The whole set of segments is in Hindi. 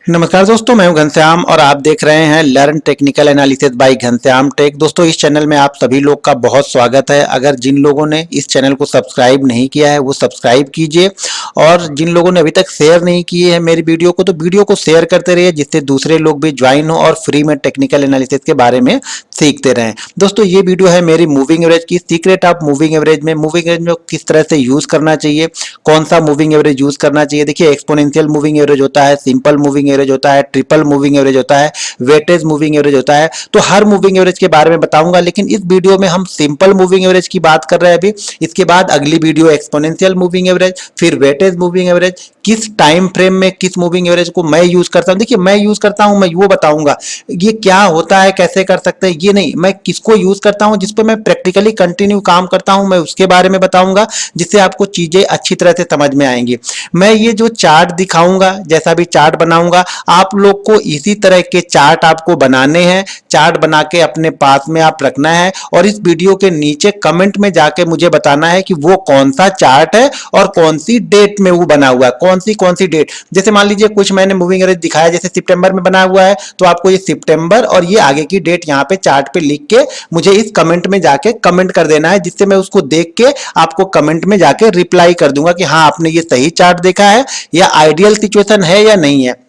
नमस्कार दोस्तों, मैं हूं घनश्याम और आप देख रहे हैं learn technical analysis by Ghanshyam tech. दोस्तों, इस चैनल में आप सभी लोग का बहुत स्वागत है। अगर जिन लोगों ने इस चैनल को सब्सक्राइब नहीं किया है वो सब्सक्राइब कीजिए, और जिन लोगों ने अभी तक शेयर नहीं किए हैं मेरी वीडियो को, तो वीडियो को शेयर करते रहिए जिससे दूसरे लोग भी ज्वाइन हो और फ्री में टेक्निकल एनालिसिस के बारे में सीखते रहें। दोस्तों, ये वीडियो है मेरी मूविंग एवरेज की, सीक्रेट ऑफ मूविंग एवरेज में किस तरह से यूज करना चाहिए, कौन सा मूविंग एवरेज यूज करना चाहिए। देखिए, एक्सपोनेंशियल मूविंग एवरेज होता है, सिंपल मूविंग एवरेज होता है, ट्रिपल मूविंग एवरेज होता है, वेटेज मूविंग एवरेज होता है। तो हर मूविंग एवरेज के बारे में बताऊंगा, लेकिन इस वीडियो में हम सिंपल मूविंग एवरेज की बात कर रहे हैं अभी। इसके बाद अगली वीडियो एक्सपोनेंशियल मूविंग एवरेज, फिर वेटेज मूविंग एवरेज, किस टाइम फ्रेम में किस मूविंग एवरेज को मैं यूज करता हूं। देखिए, मैं यूज करता हूं, मैं वो बताऊंगा ये क्या होता है, कैसे कर सकते हैं, ये नहीं, मैं किसको यूज करता हूं, जिस पे मैं प्रैक्टिकली कंटिन्यू काम करता हूं, मैं उसके बारे में बताऊंगा, जिससे आपको चीजें अच्छी तरह से समझ में आएंगी। मैं ये जो चार्ट दिखाऊंगा, जैसा भी चार्ट बनाऊंगा, आप लोग को इसी तरह के चार्ट आपको बनाने हैं। चार्ट बना के अपने पास में आप रखना है, और इस वीडियो के नीचे कमेंट में जाके मुझे बताना है कि वो कौन सा चार्ट है और कौन सी डेट में वो बना हुआ है, कौन सी डेट। जैसे मान लीजिए कुछ मैंने मूविंग एवरेज दिखाया, जैसे सितंबर में बना हुआ है, तो आपको ये सितंबर और ये आगे की डेट यहाँ पे चार्ट पे लिख के मुझे इस कमेंट में जाके कमेंट कर देना है, जिससे मैं उसको देख के आपको कमेंट में जाके रिप्लाई कर दूंगा कि हाँ, आपने ये सही चार्ट देखा है या आइडियल सिचुएशन है या नहीं है।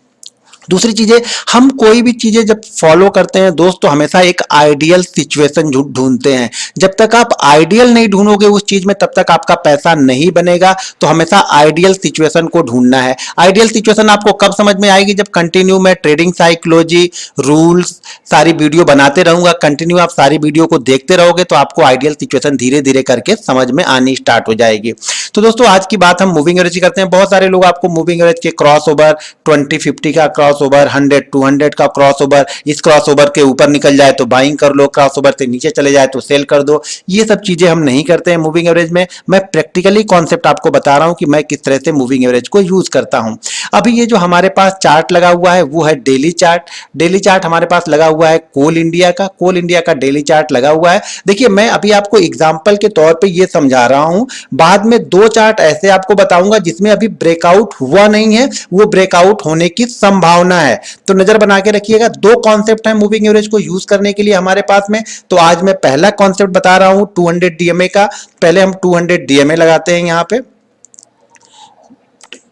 दूसरी चीजें, हम कोई भी चीजें जब फॉलो करते हैं दोस्त, तो हमेशा एक आइडियल सिचुएशन ढूंढते हैं। जब तक आप आइडियल नहीं ढूंढोगे उस चीज में, तब तक आपका पैसा नहीं बनेगा। तो हमेशा आइडियल सिचुएशन को ढूंढना है। आइडियल सिचुएशन आपको कब समझ में आएगी? जब कंटिन्यू मैं ट्रेडिंग साइकोलॉजी, रूल्स, सारी वीडियो बनाते रहूंगा, कंटिन्यू आप सारी वीडियो को देखते रहोगे, तो आपको आइडियल सिचुएशन धीरे धीरे करके समझ में आनी स्टार्ट हो जाएगी। तो दोस्तों, आज की बात हम मूविंग एवरेज करते हैं। बहुत सारे लोग आपको मूविंग एवरेज के क्रॉस ओवर, 20-50 का क्रॉस ओवर, 100-200 का क्रॉस ओवर, इस क्रॉस ओवर के ऊपर निकल जाए तो बाइंग कर लो, क्रॉस ओवर से नीचे चले जाए तो सेल कर दो, ये सब चीजें हम नहीं करते हैं मूविंग एवरेज में। मैं प्रैक्टिकली कॉन्सेप्ट आपको बता रहा हूं कि मैं किस तरह से मूविंग एवरेज को यूज करता हूं। अभी ये जो हमारे पास चार्ट लगा हुआ है वो है डेली चार्ट। डेली चार्ट हमारे पास लगा हुआ है कोल इंडिया का डेली चार्ट लगा हुआ है। देखिए, मैं अभी आपको एग्जांपल के तौर पे ये समझा रहा हूं, बाद में दो चार्ट ऐसे आपको बताऊंगा जिसमें अभी ब्रेकआउट हुआ नहीं है, वो ब्रेकआउट होने की संभावना है। तो नजर बना के रखिएगा, दो कॉन्सेप्ट है मूविंग एवरेज को यूज करने के लिए हमारे पास में। तो आज मैं पहला कॉन्सेप्ट बता रहा हूं 200 डीएमए का। पहले हम 200 डीएमए लगाते हैं यहां पे,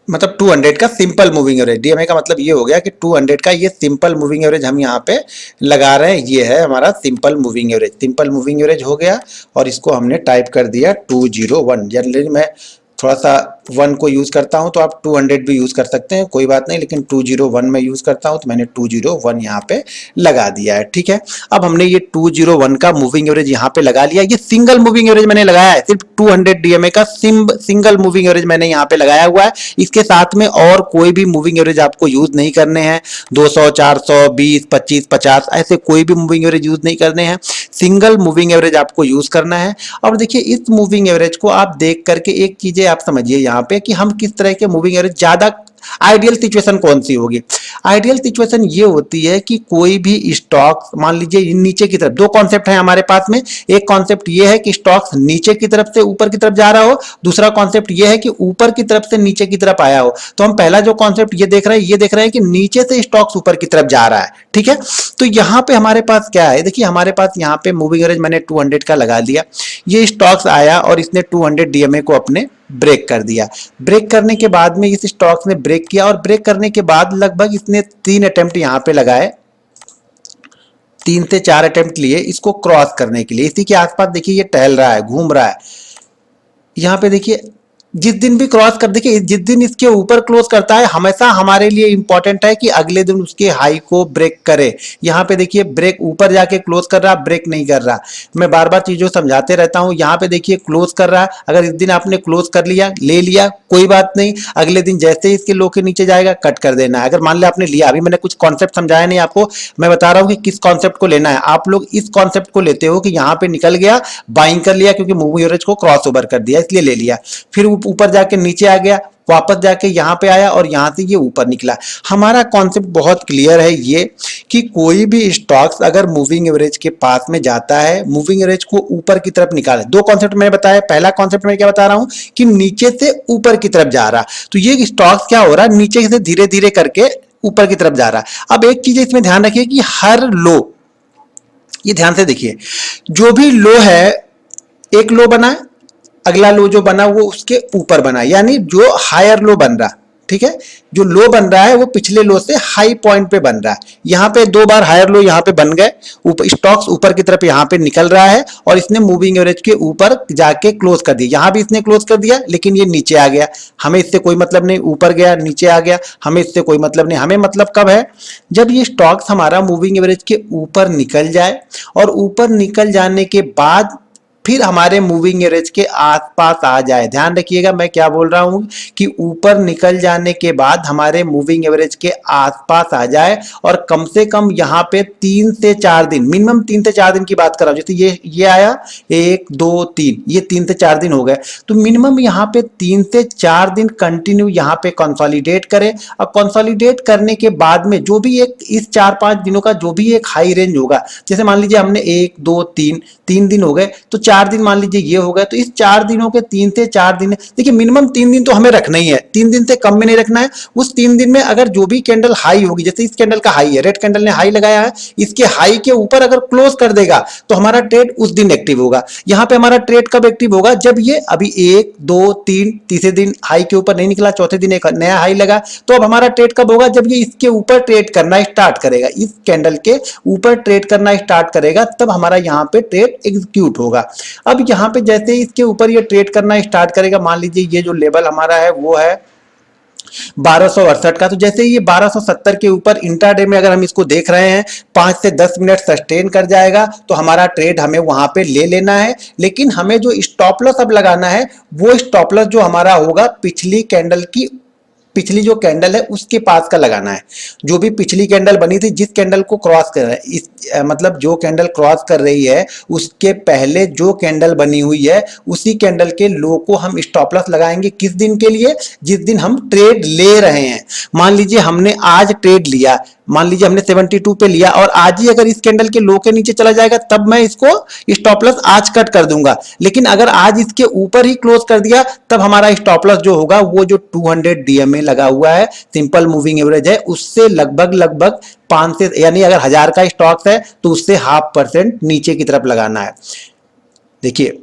मतलब 200 का सिंपल मूविंग एवरेज। डीएमए का मतलब ये हो गया कि 200 का ये सिंपल मूविंग एवरेज हम यहाँ पे लगा रहे हैं। ये है हमारा simple moving average. Simple moving average हो गया, और इसको हमने टाइप कर दिया 201। जनरली मैं थोड़ा सा 1 को यूज करता हूं, तो आप 200 भी यूज कर सकते हैं, कोई बात नहीं, लेकिन 201 में यूज करता हूं, तो मैंने 201 यहाँ पे लगा दिया है। ठीक है, अब हमने ये 201 का मूविंग एवरेज यहाँ पे लगा लिया। ये सिंगल मूविंग एवरेज मैंने लगाया है, सिर्फ 200 डीएमए का सिंगल मूविंग एवरेज मैंने यहाँ पे लगाया हुआ है। इसके साथ में और कोई भी मूविंग एवरेज आपको यूज नहीं करने हैं। 200, 400, 20, 25, 50 ऐसे कोई भी मूविंग एवरेज यूज नहीं करने हैं। सिंगल मूविंग एवरेज आपको यूज करना है। और देखिए, इस मूविंग एवरेज को आप देख करके एक चीजें आप समझिए यहाँ पे कि हम किस तरह के मूविंग एवरेज ज्यादा, आइडियल सिचुएशन कौन सी होगी। आइडियल सिचुएशन ये होती है कि कोई भी स्टॉक, मान लीजिए नीचे की तरफ, दो कॉन्सेप्ट है हमारे पास में। एक कॉन्सेप्ट ये है कि स्टॉक्स नीचे की तरफ से ऊपर की तरफ जा रहा हो, दूसरा कॉन्सेप्ट ये है कि ऊपर की तरफ से नीचे की तरफ आया हो। तो हम पहला जो कॉन्सेप्ट ये देख रहे हैं कि नीचे से स्टॉक्स ऊपर की तरफ जा रहा है। ठीक है, तो यहां पे हमारे पास क्या है, देखिए हमारे पास यहाँ पे मूविंग एवरेज मैंने 200 का लगा दिया। ये स्टॉक्स आया और इसने 200 डीएमए को अपने ब्रेक कर दिया। ब्रेक करने के बाद में इस स्टॉक्स ने ब्रेक किया, और ब्रेक करने के बाद लगभग इसने 3 अटेम्प्ट यहां पे लगाए, 3 से 4 अटेम्प्ट लिए इसको क्रॉस करने के लिए। इसी के आसपास देखिए ये टहल रहा है, घूम रहा है। यहां पे देखिए जिस दिन भी क्रॉस कर, देखिए जिस दिन इसके ऊपर क्लोज करता है, हमेशा हमारे लिए इंपॉर्टेंट है कि अगले दिन उसके हाई को ब्रेक करे। यहाँ पे देखिए ब्रेक ऊपर जाके क्लोज कर रहा, ब्रेक नहीं कर रहा। मैं बार बार चीजों समझाते रहता हूँ। यहाँ पे देखिए क्लोज कर रहा है, अगर इस दिन आपने क्लोज कर लिया, ले लिया, कोई बात नहीं, अगले दिन जैसे ही इसके लो के नीचे जाएगा कट कर देना है। अगर मान लिया आपने लिया, अभी मैंने कुछ कॉन्सेप्ट समझाया नहीं आपको, मैं बता रहा हूँ कि किस कॉन्सेप्ट को लेना है। आप लोग इस कॉन्सेप्ट को लेते हो कि यहाँ पे निकल गया, बाइंग कर लिया, क्योंकि मूविंग एवरेज को क्रॉस ओवर कर दिया इसलिए ले लिया, फिर ऊपर जाके नीचे आ गया, वापस जाके यहां पे आया और यहां से ये ऊपर निकला। हमारा कॉन्सेप्ट बहुत क्लियर है ये, कि कोई भी स्टॉक्स अगर मूविंग एवरेज के पास में जाता है, मूविंग एवरेज को ऊपर की तरफ निकाले। दो कॉन्सेप्ट मैंने बताया, पहला कॉन्सेप्ट मैं क्या बता रहा हूं कि नीचे से ऊपर की तरफ जा रहा, तो ये स्टॉक्स क्या हो रहा है, नीचे से धीरे धीरे करके ऊपर की तरफ जा रहा है। अब एक चीज इसमें ध्यान रखिए कि हर लो, ये ध्यान से देखिए, जो भी लो है, एक लो बना है, अगला लो जो बना वो उसके ऊपर बना, यानी जो हायर लो बन रहा, ठीक है, जो लो बन रहा है वो पिछले लो से हाई पॉइंट पे बन रहा है। यहां पे दो बार हायर लो यहां पे बन गए, ऊपर स्टॉक्स ऊपर की तरफ यहां पे निकल रहा है और इसने मूविंग एवरेज के ऊपर जाके क्लोज कर दिया। यहां भी इसने क्लोज कर दिया लेकिन ये नीचे आ गया, हमें इससे कोई मतलब नहीं, ऊपर गया नीचे आ गया, हमें इससे कोई मतलब नहीं। हमें मतलब कब है, जब ये स्टॉक्स हमारा मूविंग एवरेज के ऊपर निकल जाए और ऊपर निकल जाने के बाद फिर हमारे मूविंग एवरेज के आसपास आ जाए। ध्यान रखिएगा मैं क्या बोल रहा हूं कि ऊपर निकल जाने के बाद हमारे मूविंग एवरेज के आसपास आ जाए और कम से कम यहां पे 3 से 4 दिन, मिनिमम 3 से 4 दिन की बात कर रहा हूं। जैसे ये आया 1 2 3, ये 3 से 4 दिन हो गए, तो मिनिमम यहां पे 3 से 4 दिन कंटिन्यू यहां पे कंसोलिडेट करे। और कंसोलिडेट करने के बाद में जो भी एक इस 4-5 दिनों का जो भी एक हाई रेंज होगा, जैसे मान लीजिए हमने 1 2 3 दिन हो गए, तो 4 दिन मान लीजिए ये हो गए, तो इस 4 दिनों के 3 से 4 दिन, देखिए मिनिमम 3 दिन तो हमें रखना ही है, 3 दिन से कम में नहीं रखना है। उस 3 दिन में अगर जो भी कैंडल हाई होगी, जैसे इस कैंडल का हाई है, रेड कैंडल ने हाई लगाया है, इसके हाई के ऊपर अगर क्लोज कर देगा तो हमारा ट्रेड उस दिन एक्टिव होगा। यहां पे हमारा ट्रेड कब एक्टिव होगा, जब ये अभी 1 2 3 तीसरे दिन हाई के ऊपर नहीं निकला, चौथे दिन एक नया हाई लगा, तो अब हमारा ट्रेड कब होगा, जब ये इसके ऊपर ट्रेड करना स्टार्ट करेगा, इस कैंडल के ऊपर ट्रेड करना स्टार्ट करेगा, तब हमारा यहाँ पे ट्रेड एग्जीक्यूट होगा। अब यहाँ पे जैसे इसके ऊपर ये ट्रेड करना स्टार्ट करेगा, मान लीजिए ये जो लेवल हमारा है वो है 1268 का, तो जैसे ये 1270 के ऊपर इंट्राडे में अगर हम इसको देख रहे हैं 5 से 10 मिनट सस्टेन कर जाएगा तो हमारा ट्रेड हमें वहां पे ले लेना है। लेकिन हमें जो स्टॉप लॉस अब लगाना है, वो स्टॉप लॉस जो हमारा होगा पिछली कैंडल की, पिछली जो कैंडल है उसके पास का लगाना है। जो भी पिछली कैंडल बनी थी, जिस कैंडल को क्रॉस कर रहा है, इस मतलब जो कैंडल क्रॉस कर रही है उसके पहले जो कैंडल बनी हुई है उसी कैंडल के लो को हम स्टॉप लॉस लगाएंगे। किस दिन के लिए, जिस दिन हम ट्रेड ले रहे हैं। मान लीजिए हमने आज ट्रेड लिया, मान लीजिए हमने 72 पे लिया और आज ही अगर इस कैंडल के लो के नीचे चला जाएगा तब मैं इसको स्टॉप लॉस आज कट कर दूंगा। लेकिन अगर आज इसके ऊपर ही क्लोज कर दिया तब हमारा स्टॉप लॉस जो होगा वो जो 200 डीएमए लगा हुआ है, सिंपल मूविंग एवरेज है, उससे लगभग लगभग 5 से, यानी अगर 1000 का स्टॉक्स है तो उससे 0.5% नीचे की तरफ लगाना है। देखिए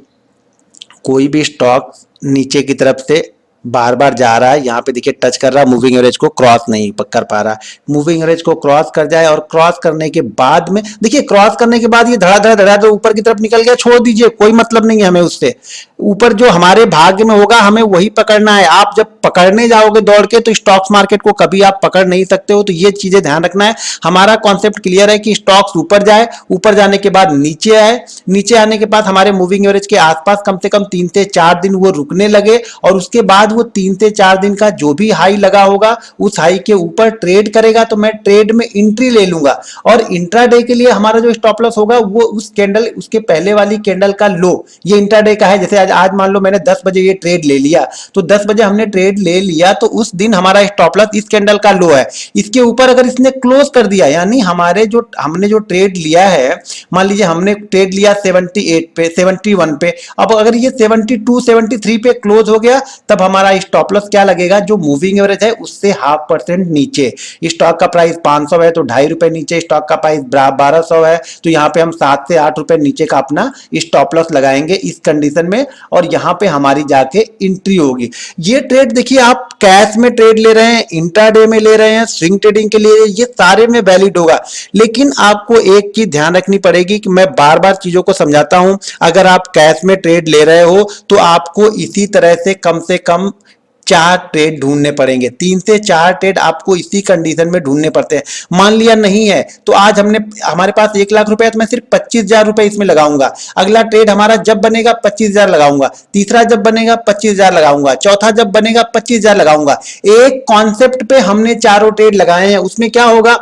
कोई भी स्टॉक नीचे की तरफ से बार बार जा रहा है, यहाँ पे देखिए टच कर रहा है, मूविंग एवरेज को क्रॉस नहीं कर पा रहा। मूविंग एवरेज को क्रॉस कर जाए और क्रॉस करने के बाद में देखिए, क्रॉस करने के बाद ये धड़ा ऊपर की तरफ निकल गया, छोड़ दीजिए, कोई मतलब नहीं है हमें उससे। ऊपर जो हमारे भाग्य में होगा हमें वही पकड़ना है। आप जब पकड़ने जाओगे दौड़ के तो स्टॉक्स मार्केट को कभी आप पकड़ नहीं सकते हो। तो ये चीजें ध्यान रखना है। हमारा कॉन्सेप्ट क्लियर है कि स्टॉक्स ऊपर जाए, ऊपर जाने के बाद नीचे आए, नीचे आने के बाद हमारे मूविंग एवरेज के आसपास कम से कम 3 से 4 दिन वो रुकने लगे और उसके बाद वो 3 से 4 दिन का जो भी हाई लगा होगा उस हाई के ऊपर ट्रेड करेगा, तो मैं ट्रेड में एंट्री ले लूंगा। और इंट्राडे के लिए हमारा जो स्टॉप लॉस होगा वो उस कैंडल, उसके पहले वाली कैंडल का लो, ये इंट्राडे का है। जैसे आज मान लो मैंने 10 बजे ये ट्रेड ले लिया, तो 10 बजे हमने ट्रेड ले लिया तो उस दिन हमारा स्टॉप लॉस इस कैंडल का लो है। इसके ऊपर अगर इसने क्लोज कर दिया, यानी हमने जो ट्रेड लिया है, मान लीजिए हमने ट्रेड लिया 78 पे, 71 पे, अब अगर ये 72 73 पे क्लोज हो गया तब हमारा स्टॉप लॉस क्या लगेगा, जो मूविंग एवरेज है उससे 0.5% नीचे। स्टॉक का प्राइस 500 है तो ₹2.5 नीचे, स्टॉक का प्राइस 1200 है तो यहाँ पे हम 7 से 8 रुपए नीचे का अपना स्टॉप लॉस लगाएंगे इस कंडीशन में, और यहाँ पे हमारी जाके एंट्री होगी। ये ट्रेड देखिए, आप कैश में ट्रेड ले रहे हैं, इंट्राडे में ले रहे हैं, स्विंग ट्रेडिंग के लिए, ये सारे में वैलिड होगा। लेकिन आपको एक चीज ध्यान रखनी पड़ेगी कि मैं बार बार चीजों को समझाता हूं, अगर आप कैश में ट्रेड ले रहे हो तो आपको इसी तरह से कम 4 ट्रेड ढूंढने पड़ेंगे, 3 से 4 ट्रेड आपको इसी कंडीशन में ढूंढने पड़ते हैं। मान लिया नहीं है तो आज हमारे पास 1 लाख रुपए है तो मैं सिर्फ 25,000 रुपए इसमें लगाऊंगा। अगला ट्रेड हमारा जब बनेगा 25,000 लगाऊंगा, तीसरा जब बनेगा 25,000 लगाऊंगा, चौथा जब बनेगा 25,000 लगाऊंगा। एक कॉन्सेप्ट पे हमने चारों ट्रेड लगाए हैं, उसमें क्या होगा,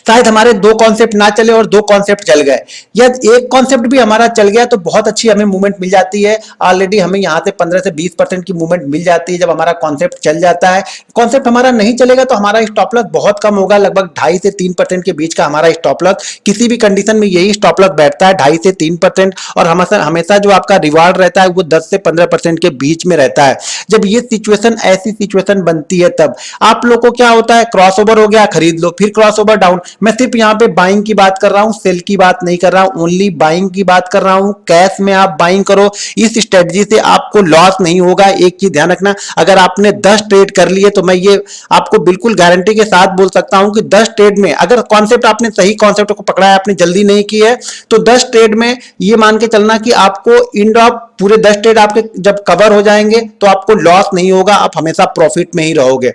शायद हमारे दो कॉन्सेप्ट ना चले और दो कॉन्सेप्ट चल गए, या एक कॉन्सेप्ट भी हमारा चल गया तो बहुत अच्छी हमें मूवमेंट मिल जाती है। ऑलरेडी हमें यहाँ से 15 से 20% की मूवमेंट मिल जाती है जब हमारा कॉन्सेप्ट चल जाता है। कॉन्सेप्ट हमारा नहीं चलेगा तो हमारा स्टॉप लॉस बहुत कम होगा, लगभग 2.5 से 3% के बीच का हमारा स्टॉप लॉस, किसी भी कंडीशन में यही स्टॉप लॉस बैठता है 2.5 से 3%। और हमेशा हमेशा जो आपका रिवार्ड रहता है वो 10 से 15% के बीच में रहता है। जब ये सिचुएशन ऐसी सिचुएशन बनती है तब आप लोग को क्या होता है, क्रॉस ओवर हो गया खरीद लो, फिर क्रॉस ओवर डाउन। मैं सिर्फ यहाँ पे बाइंग की बात कर रहा हूँ, सेल की बात नहीं कर रहा हूँ, ओनली बाइंग की बात कर रहा हूँ। कैश में आप बाइंग करो, इस स्ट्रेटजी से आपको लॉस नहीं होगा। एक चीज ध्यान रखना, अगर आपने 10 ट्रेड कर लिए तो मैं ये आपको बिल्कुल गारंटी के साथ बोल सकता हूं कि 10 ट्रेड में अगर कॉन्सेप्ट आपने सही कॉन्सेप्ट को पकड़ा है, आपने जल्दी नहीं की है, तो 10 ट्रेड में ये मान के चलना कि आपको इंड ऑफ पूरे 10 ट्रेड आपके जब कवर हो जाएंगे तो आपको लॉस नहीं होगा, आप हमेशा प्रॉफिट में ही रहोगे।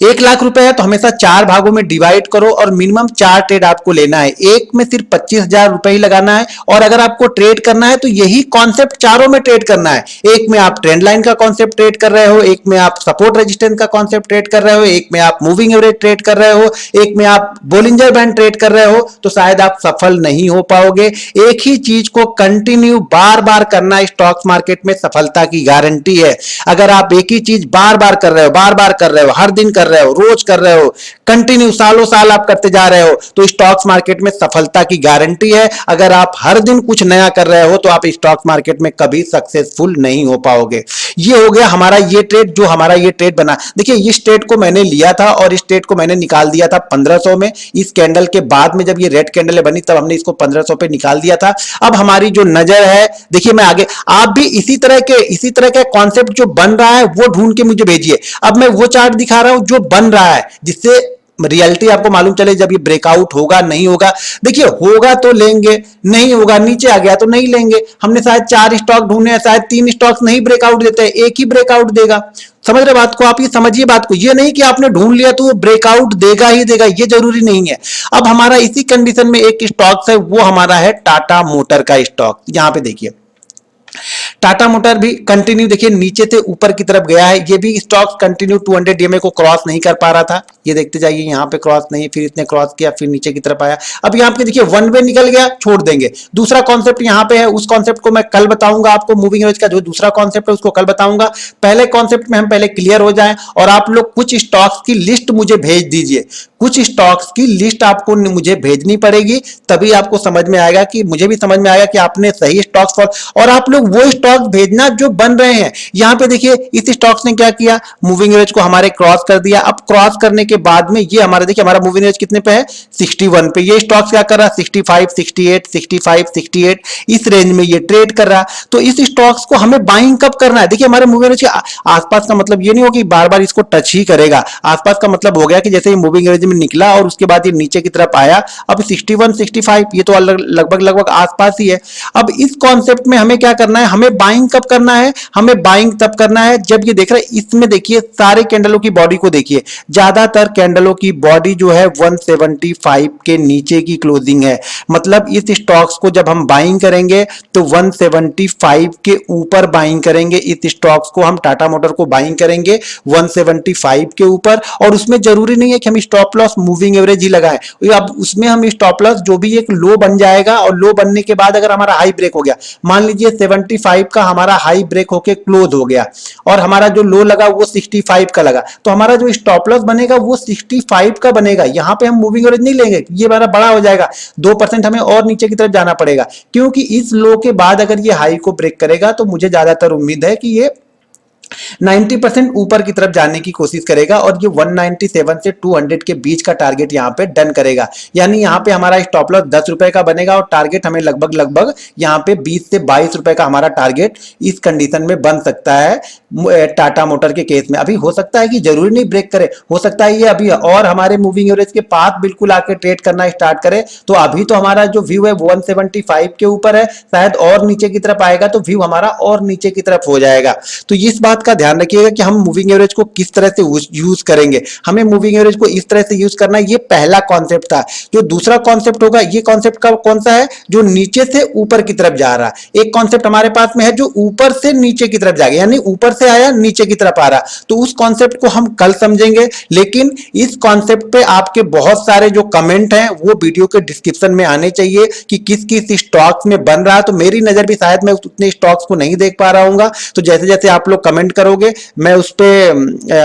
1 लाख रुपए है तो हमेशा 4 भागों में डिवाइड करो और मिनिमम 4 ट्रेड आपको लेना है। एक में सिर्फ 25,000 रुपए ही लगाना है, और अगर आपको ट्रेड करना है तो यही कॉन्सेप्ट चारों में ट्रेड करना है। एक में आप ट्रेंड लाइन का कॉन्सेप्ट ट्रेड कर रहे हो, एक में आप सपोर्ट रेजिस्टेंस का कॉन्सेप्ट ट्रेड कर रहे हो, एक में आप मूविंग एवरेज ट्रेड कर रहे हो, एक में आप बोलिंजर बैंड ट्रेड कर रहे हो, तो शायद आप सफल नहीं हो पाओगे। एक ही चीज को कंटिन्यू बार बार करना स्टॉक मार्केट में सफलता की गारंटी है। अगर आप एक ही चीज बार बार कर रहे हो, बार बार कर रहे हो, हर दिन कर रहे हो, रोज कर रहे हो, कंटिन्यू सालों साल आप करते जा रहे हो, तो स्टॉक्स मार्केट में सफलता की गारंटी है। अगर आप हर दिन कुछ नया कर रहे हो तो आप स्टॉक मार्केट में कभी सक्सेसफुल नहीं हो पाओगे। ये हो गया हमारा ये ट्रेड, जो हमारा ये ट्रेड बना। देखिए इस ट्रेड को मैंने लिया था और इस ट्रेड को मैंने निकाल दिया था 1500 में। इस कैंडल के बाद में जब ये रेड कैंडल बनी तब हमने इसको 1500 पे निकाल दिया था। अब हमारी जो नजर है, देखिए मैं आगे, आप भी इसी तरह के कॉन्सेप्ट जो बन रहा है वो ढूंढ के मुझे भेजिए। अब मैं वो चार्ट दिखा रहा हूं जो बन रहा है, जिससे रियलिटी आपको मालूम चले जब ये ब्रेकआउट होगा नहीं होगा। देखिए होगा तो लेंगे, नहीं होगा नीचे आ गया तो नहीं लेंगे। हमने शायद 4 स्टॉक ढूंढे हैं, शायद 3 स्टॉक नहीं ब्रेकआउट देते हैं, एक ही ब्रेकआउट देगा। समझ रहे बात को, आप ये समझिए बात को, ये नहीं कि आपने ढूंढ लिया तो वो ब्रेकआउट देगा ही देगा, ये जरूरी नहीं है। अब हमारा इसी कंडीशन में एक स्टॉक है, वो हमारा है टाटा मोटर का स्टॉक। यहां पे देखिए टाटा मोटर भी कंटिन्यू देखिए नीचे से ऊपर की तरफ गया है। ये भी स्टॉक कंटिन्यू 200 डीएमए को क्रॉस नहीं कर पा रहा था, ये देखते जाइए, यहाँ पे क्रॉस नहीं, फिर इसने क्रॉस किया, फिर नीचे की तरफ आया। अब यहाँ पे देखिए वन वे निकल गया, छोड़ देंगे। दूसरा कॉन्सेप्ट यहाँ पे है, उस कॉन्सेप्ट को मैं कल बताऊंगा आपको। मूविंग एवरेज का जो दूसरा कॉन्सेप्ट है उसको कल बताऊंगा। पहले कॉन्सेप्ट में हम पहले क्लियर हो जाएं, और आप लोग कुछ स्टॉक्स की लिस्ट मुझे भेज दीजिए। कुछ स्टॉक्स की लिस्ट आपको मुझे भेजनी पड़ेगी, तभी आपको समझ में आएगा, कि मुझे भी समझ में आएगा कि आपने सही स्टॉक्स, और आप लोग वो स्टॉक्स भेजना जो बन रहे हैं। यहां पे देखिए इस स्टॉक्स ने क्या किया, मूविंग एवरेज को हमारे क्रॉस कर दिया। अब क्रॉस करने के बाद में ये हमारा देखिए हमारा मूविंग एवरेज कितने पे है, 61 पे। ये स्टॉक्स क्या कर रहा है, 65, 68, 65, 68 इस रेंज में ये ट्रेड कर रहा। तो इस स्टॉक्स को हमें बाइंग कब करना है, देखिए हमारे मूविंग एवरेज के आसपास का मतलब ये नहीं हो कि बार बार इसको टच ही करेगा। आसपास का मतलब हो गया कि जैसे ये मूविंग एवरेज में निकला और उसके बाद ये नीचे की तरफ आया, अब 61, 65 ये तो लगभग आसपास ही है। अब इस कॉन्सेप्ट में हमें क्या करना है, हमें बाइंग कब करना है, हमें बाइंग तब करना है जब ये देख रहे हैं, इसमें देखिए सारे कैंडलों की बॉडी को देखिए, ज्यादातर कैंडलों की बॉडी जो है 175 के नीचे की क्लोजिंग है। मतलब इस स्टॉक्स को जब हम बाइंग करेंगे तो 175 के ऊपर बाइंग करेंगे। इस स्टॉक्स को हम टाटा मोटर को बाइंग करेंगे 175 के ऊपर, और उसमें जरूरी नहीं है कि हम स्टॉप लॉस मूविंग एवरेज ही लगाएं। अब उसमें हम स्टॉप लॉस जो भी एक लो बन जाएगा, और लो बनने के बाद अगर हमारा हाई ब्रेक हो गया, मान लीजिए 75 का हमारा हाई ब्रेक होके क्लोज हो गया और हमारा जो लो लगा वो 65 का लगा, तो हमारा जो स्टॉप लॉस बनेगा वो 65 का बनेगा। यहां पे हम मूविंग एवरेज नहीं लेंगे, ये हमारा बड़ा हो जाएगा, 2% हमें और नीचे की तरफ जाना पड़ेगा, क्योंकि इस लो के बाद अगर ये हाई को ब्रेक करेगा तो मुझे ज्यादातर उम्मीद है कि ये 90% ऊपर की तरफ जाने की कोशिश करेगा, और ये 197 से 200 के बीच का टारगेट यहाँ पे डन करेगा। यानी यहाँ पे हमारा स्टॉप लॉस 10 रुपए का बनेगा, और टारगेट हमें लगभग यहाँ पे 20 से 22 रुपए का हमारा टारगेट इस कंडीशन में बन सकता है टाटा मोटर के केस में। अभी हो सकता है कि जरूरी नहीं ब्रेक करे, हो सकता है ये अभी और हमारे मूविंग एवरेज के पास बिल्कुल आके ट्रेड करना स्टार्ट करे। तो अभी तो हमारा जो व्यू है 175 के ऊपर है, शायद और नीचे की तरफ आएगा तो व्यू हमारा और नीचे की तरफ हो जाएगा। तो इस बात बात का ध्यान रखिएगा कि हम मूविंग एवरेज को किस तरह से यूज करेंगे। हमें मूविंग एवरेज को इस तरह से यूज करना है, ये पहला कॉन्सेप्ट था। जो दूसरा कॉन्सेप्ट होगा, ये कॉन्सेप्ट का कौन सा है, जो नीचे से ऊपर की तरफ जा रहा है। एक कॉन्सेप्ट हमारे पास में है जो ऊपर से नीचे की तरफ जाएगा, यानी ऊपर से आया नीचे की तरफ आ रहा। तो उस कॉन्सेप्ट को हम कल समझेंगे। लेकिन इस कॉन्सेप्ट पे आपके बहुत सारे जो कमेंट हैं वो वीडियो के डिस्क्रिप्शन में आने चाहिए कि किस किस स्टॉक्स में बन रहा है। तो मेरी नजर भी शायद मैं उतने स्टॉक्स को नहीं देख पा रहा हूँ, तो जैसे जैसे आप लोग कमेंट करोगे मैं उस पे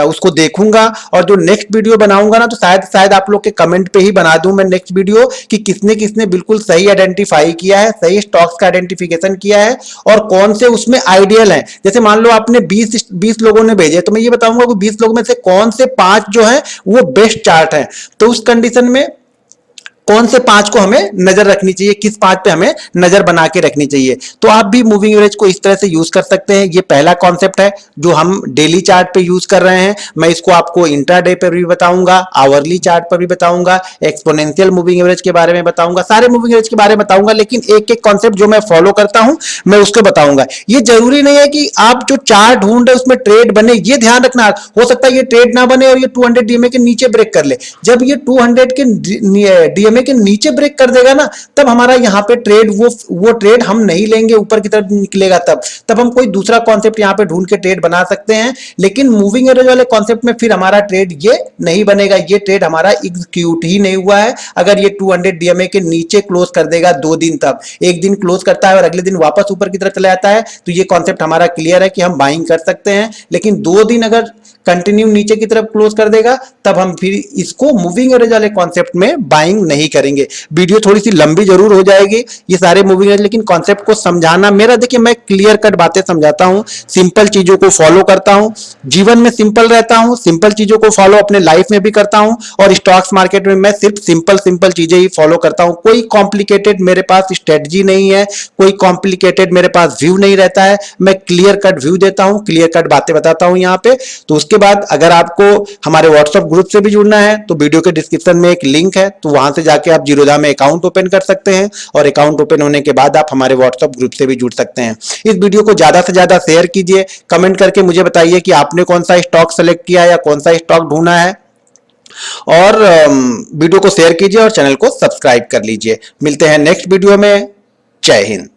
उसको देखूंगा, और जो नेक्स्ट वीडियो बनाऊंगा ना, तो शायद आप लोग के कमेंट पे ही बना दूं मैं नेक्स्ट वीडियो कि किसने किसने बिल्कुल सही आइडेंटिफाई किया है, सही स्टॉक्स का आइडेंटिफिकेशन किया है और कौन से उसमें आइडियल है। जैसे मान लो आपने 20 लोगों ने भेजे, तो मैं ये बताऊंगा कि 20 लोगों में से कौन से 5 जो है वो बेस्ट चार्ट है। तो उस कंडीशन में कौन से 5 को हमें नजर रखनी चाहिए, किस 5 पे हमें नजर बना के रखनी चाहिए। तो आप भी मूविंग एवरेज को इस तरह से यूज कर सकते हैं। ये पहला कॉन्सेप्ट है जो हम डेली चार्ट पे यूज कर रहे हैं। मैं इसको आपको इंट्राडे पे भी बताऊंगा, आवरली चार्ट पर भी बताऊंगा, एक्सपोनेंशियल मूविंग एवरेज के बारे में बताऊंगा, सारे मूविंग एवरेज के बारे में बताऊंगा। लेकिन एक एक कॉन्सेप्ट जो मैं फॉलो करता हूं मैं उसको बताऊंगा। ये जरूरी नहीं है कि आप जो चार्ट ढूंढ रहे उसमें ट्रेड बने, ये ध्यान रखना। हो सकता है ये ट्रेड ना बने और ये 200 डीएमए के नीचे ब्रेक कर ले। जब ये 200 के डीएमए के नीचे ब्रेक कर देगा ना, तब हमारा यहां पे ट्रेड वो ट्रेड हम नहीं लेंगे, ऊपर की तरफ निकलेगा तब हम कोई दूसरा कॉन्सेप्ट यहां पे ढूंढ के ट्रेड बना सकते हैं। लेकिन मूविंग एवरेज वाले कॉन्सेप्ट में फिर हमारा ट्रेड ये नहीं बनेगा, ये ट्रेड हमारा एग्जीक्यूट ही नहीं हुआ है। अगर ये 200 डीएमए के नीचे क्लोज कर देगा 2 दिन, तब एक दिन क्लोज करता है और अगले दिन वापस ऊपर की तरफ चला जाता है, तो ये कॉन्सेप्ट हमारा क्लियर है कि हम बाइंग कर सकते हैं। लेकिन 2 दिन अगर कंटिन्यू नीचे की तरफ क्लोज कर देगा, तब हम फिर इसको मूविंग एवरेज वाले कॉन्सेप्ट में बाइंग नहीं करेंगे। वीडियो थोड़ी सी लंबी जरूर हो जाएगी ये सारे मूविंग एवरेज, लेकिन कॉन्सेप्ट को समझाना मेरा, देखिए मैं क्लियर कट बातें समझाता हूं, सिंपल चीजों को फॉलो करता हूं, जीवन में सिंपल रहता हूं, सिंपल चीजों को फॉलो अपने लाइफ में भी करता हूं, और स्टॉक्स मार्केट में मैं सिर्फ सिंपल चीजें ही फॉलो करता हूं। कोई कॉम्प्लिकेटेड मेरे पास स्ट्रेटजी नहीं है, कोई कॉम्प्लिकेटेड मेरे पास व्यू नहीं रहता है। मैं क्लियर कट व्यू देता हूं, क्लियर कट बातें बताता हूं यहाँ पे। तो उसके बाद अगर आपको हमारे व्हाट्सएप ग्रुप से भी जुड़ना है तो वीडियो के डिस्क्रिप्शन में एक लिंक है, तो वहां से जाके आप जीरोधा में अकाउंट ओपन कर सकते हैं, और अकाउंट ओपन होने के बाद आप हमारे व्हाट्सएप ग्रुप से भी जुड़ सकते हैं। इस वीडियो को ज्यादा से ज्यादा शेयर कीजिए, कमेंट करके मुझे बताइए कि आपने कौन सा स्टॉक सेलेक्ट किया या कौन सा स्टॉक ढूंढा है, और वीडियो को शेयर कीजिए और चैनल को सब्सक्राइब कर लीजिए। मिलते हैं नेक्स्ट वीडियो में। जय हिंद।